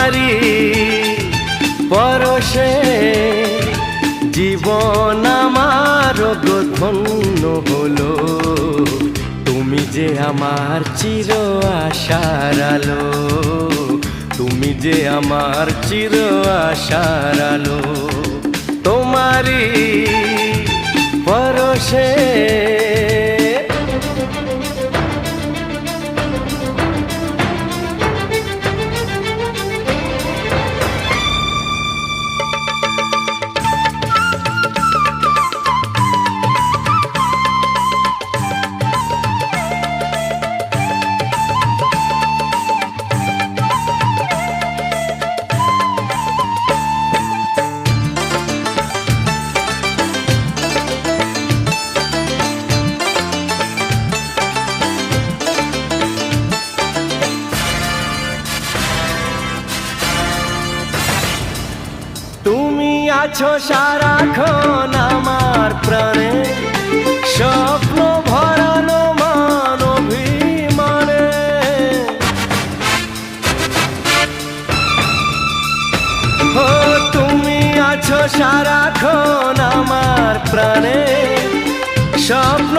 তোমারি পরশে জীবন আমার ধন্য হলো। তুমি যে আমার চির আশার আলো, তুমি যে আমার চির আশার আলো। তোমারি পরশে তুমি আছো সারাক্ষণ আমার প্রাণে, স্বপ্ন ভরানো মান অভিমানে। ও তুমি আছো সারাক্ষণ আমার প্রাণে, স্বপ্ন